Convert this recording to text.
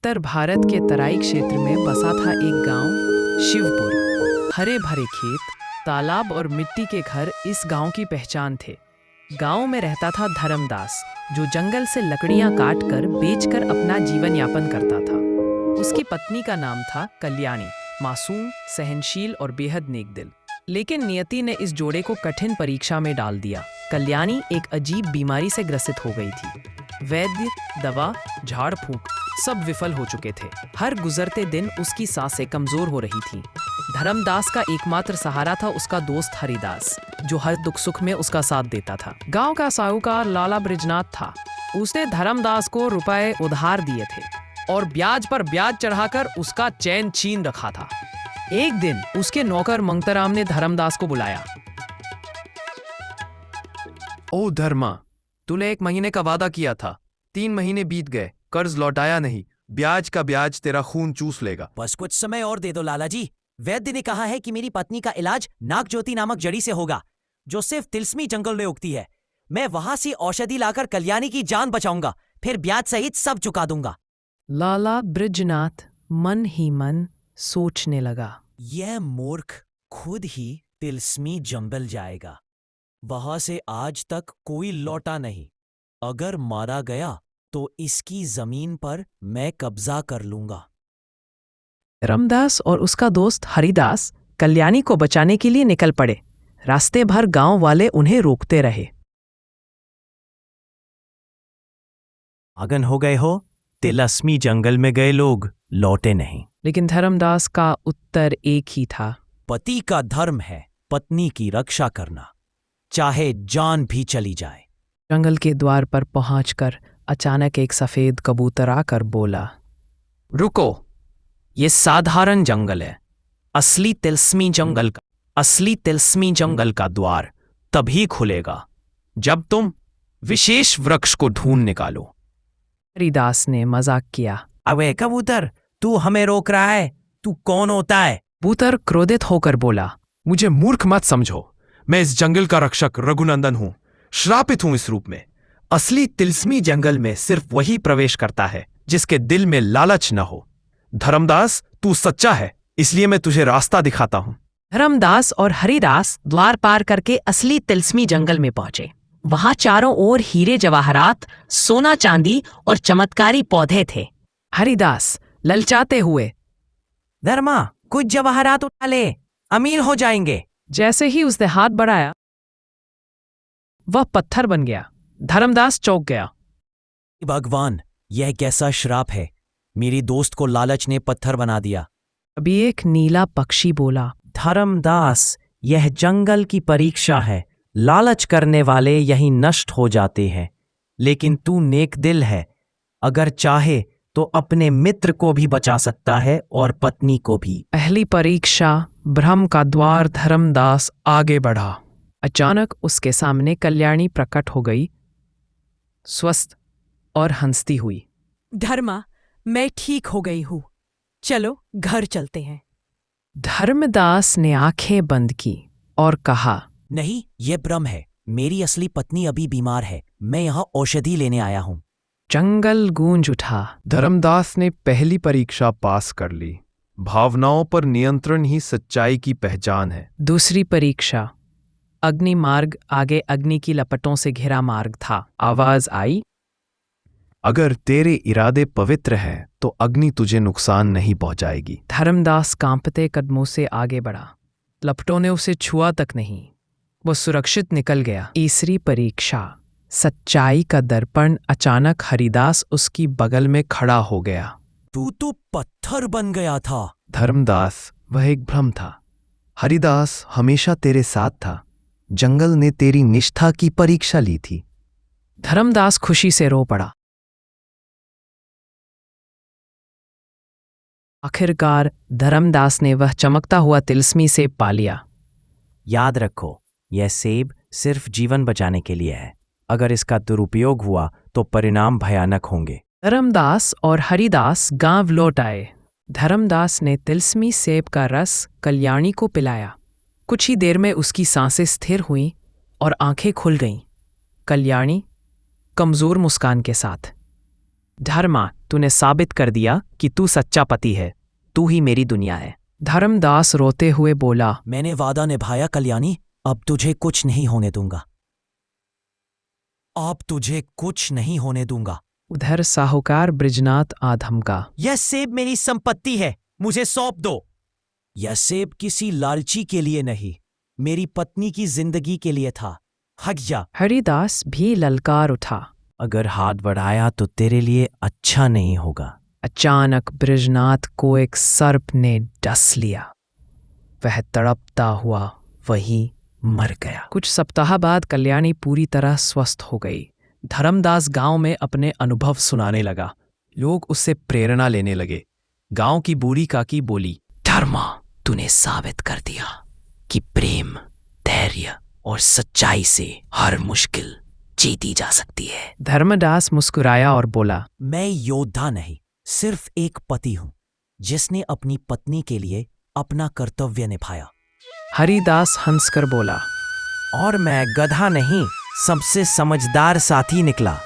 उत्तर भारत के तराई क्षेत्र में बसा था एक गांव शिवपुर। हरे भरे खेत, तालाब और मिट्टी के घर इस गांव की पहचान थे। गांव में रहता था धर्मदास, जो जंगल से लकड़ियां काटकर बेचकर अपना जीवन यापन करता था। उसकी पत्नी का नाम था कल्याणी, मासूम, सहनशील और बेहद नेकदिल। लेकिन नियति ने इस जोड़े को कठिन परीक्षा में डाल दिया। कल्याणी एक अजीब बीमारी से ग्रसित हो गई थी। वैद्य, दवा, झाड़ फूंक सब विफल हो चुके थे। हर गुजरते दिन उसकी सांसें कमजोर हो रही थीं। धर्मदास का एकमात्र सहारा था उसका दोस्त हरिदास, जो हर दुख सुख में उसका साथ देता था। गांव का साहूकार लाला ब्रिजनाथ था। उसने धर्मदास को रुपए उधार दिए थे और ब्याज पर ब्याज चढ़ाकर उसका चैन छीन रखा था। एक दिन उसके नौकर मंगतराम ने धर्मदास को बुलाया। ओ धर्मा, तूने 1 महीने का वादा किया था। 3 महीने बीत गए, कर्ज लौटाया नहीं। ब्याज का ब्याज तेरा खून चूस लेगा। बस कुछ समय और दे दो लाला जी। वैद्य ने कहा है कि मेरी पत्नी का इलाज नागज्योति नामक जड़ी से होगा, जो सिर्फ तिलस्मी जंगल में उगती है। मैं वहां से औषधि लाकर कल्याणी की जान बचाऊंगा, फिर ब्याज सहित सब चुका दूंगा। लाला ब्रिजनाथ मन ही मन सोचने लगा, यह मूर्ख खुद ही तिलस्मी जंगल जाएगा। वहां से आज तक कोई लौटा नहीं। अगर मारा गया तो इसकी जमीन पर मैं कब्जा कर लूंगा। धर्मदास और उसका दोस्त हरिदास कल्याणी को बचाने के लिए निकल पड़े। रास्ते भर गांव वाले उन्हें रोकते रहे। पागल हो गए हो? तिलस्मी जंगल में गए लोग लौटे नहीं। लेकिन धर्मदास का उत्तर एक ही था, पति का धर्म है पत्नी की रक्षा करना, चाहे जान भी चली जाए। जंगल के द्वार पर पहुंचकर अचानक एक सफेद कबूतर आकर बोला, रुको, ये साधारण जंगल है। असली तिलस्मी जंगल का द्वार तभी खुलेगा जब तुम विशेष वृक्ष को ढूंढ निकालो। हरिदास ने मजाक किया। अबे कबूतर, तू हमें रोक रहा है? तू कौन होता है? कबूतर क्रोधित होकर बोला, मुझे मूर्ख मत समझो। मैं इस जंगल का रक्षक रघुनंदन हूं। श्रापित हूं इस रूप में। असली तिलस्मी जंगल में सिर्फ वही प्रवेश करता है जिसके दिल में लालच न हो। धर्मदास, तू सच्चा है, इसलिए मैं तुझे रास्ता दिखाता हूं। धर्मदास और हरिदास द्वार पार करके असली तिलस्मी जंगल में पहुंचे। वहां चारों ओर हीरे जवाहरात, सोना चांदी और चमत्कारी पौधे थे। हरिदास ललचाते हुए, धर्मा, कुछ जवाहरात उठा ले, अमीर हो जाएंगे। जैसे ही उसने हाथ बढ़ाया, वह पत्थर बन गया। धर्मदास चौंक गया। भगवान, यह कैसा श्राप है? मेरी दोस्त को लालच ने पत्थर बना दिया। अभी एक नीला पक्षी बोला, धर्मदास, यह जंगल की परीक्षा है। लालच करने वाले यहीं नष्ट हो जाते हैं, लेकिन तू नेक दिल है। अगर चाहे तो अपने मित्र को भी बचा सकता है और पत्नी को भी। पहली परीक्षा ब्रह्म का द्वार। धर्मदास आगे बढ़ा। अचानक उसके सामने कल्याणी प्रकट हो गई, स्वस्थ और हंसती हुई। धर्मा, मैं ठीक हो गई हूं, चलो घर चलते हैं। धर्मदास ने आंखें बंद की और कहा, नहीं, यह भ्रम है। मेरी असली पत्नी अभी बीमार है। मैं यहाँ औषधि लेने आया हूँ। जंगल गूंज उठा। धर्मदास ने पहली परीक्षा पास कर ली। भावनाओं पर नियंत्रण ही सच्चाई की पहचान है। दूसरी परीक्षा अग्नि मार्ग। आगे अग्नि की लपटों से घिरा मार्ग था। आवाज आई, अगर तेरे इरादे पवित्र हैं तो अग्नि तुझे नुकसान नहीं पहुंचाएगी। धर्मदास कांपते कदमों से आगे बढ़ा। लपटों ने उसे छुआ तक नहीं, वो सुरक्षित निकल गया। तीसरी परीक्षा सच्चाई का दर्पण। अचानक हरिदास उसकी बगल में खड़ा हो गया। तू तो पत्थर बन गया था। धर्मदास, वह एक भ्रम था। हरिदास हमेशा तेरे साथ था। जंगल ने तेरी निष्ठा की परीक्षा ली थी। धर्मदास खुशी से रो पड़ा। आखिरकार धर्मदास ने वह चमकता हुआ तिलस्मी सेब पा लिया। याद रखो, यह सेब सिर्फ जीवन बचाने के लिए है। अगर इसका दुरुपयोग हुआ तो परिणाम भयानक होंगे। धर्मदास और हरिदास गांव लौट आए। धर्मदास ने तिलस्मी सेब का रस कल्याणी को पिलाया। कुछ ही देर में उसकी सांसें स्थिर हुईं और आंखें खुल गईं। कल्याणी कमजोर मुस्कान के साथ, धर्मा, तूने साबित कर दिया कि तू सच्चा पति है। तू ही मेरी दुनिया है। धर्मदास रोते हुए बोला, मैंने वादा निभाया कल्याणी, अब तुझे कुछ नहीं होने दूंगा। अब तुझे कुछ नहीं होने दूंगा। उधर साहूकार बृजनाथ आधमका। यह सेब मेरी संपत्ति है, मुझे सौंप दो। यह सेब किसी लालची के लिए नहीं, मेरी पत्नी की जिंदगी के लिए था। हट जा। हरिदास भी ललकार उठा। अगर हाथ बढ़ाया तो तेरे लिए अच्छा नहीं होगा। अचानक बृजनाथ को एक सर्प ने डस लिया। वह तड़पता हुआ वहीं मर गया। कुछ सप्ताह बाद कल्याणी पूरी तरह स्वस्थ हो गई। धर्मदास गांव में अपने अनुभव सुनाने लगा। लोग उससे प्रेरणा लेने लगे। गांव की बूढ़ी काकी बोली, धर्मा, तूने साबित कर दिया कि प्रेम, धैर्य और सच्चाई से हर मुश्किल जीती जा सकती है। धर्मदास मुस्कुराया और बोला, मैं योद्धा नहीं, सिर्फ एक पति हूं जिसने अपनी पत्नी के लिए अपना कर्तव्य निभाया। हरिदास हंसकर बोला, और मैं गधा नहीं, सबसे समझदार साथी निकला।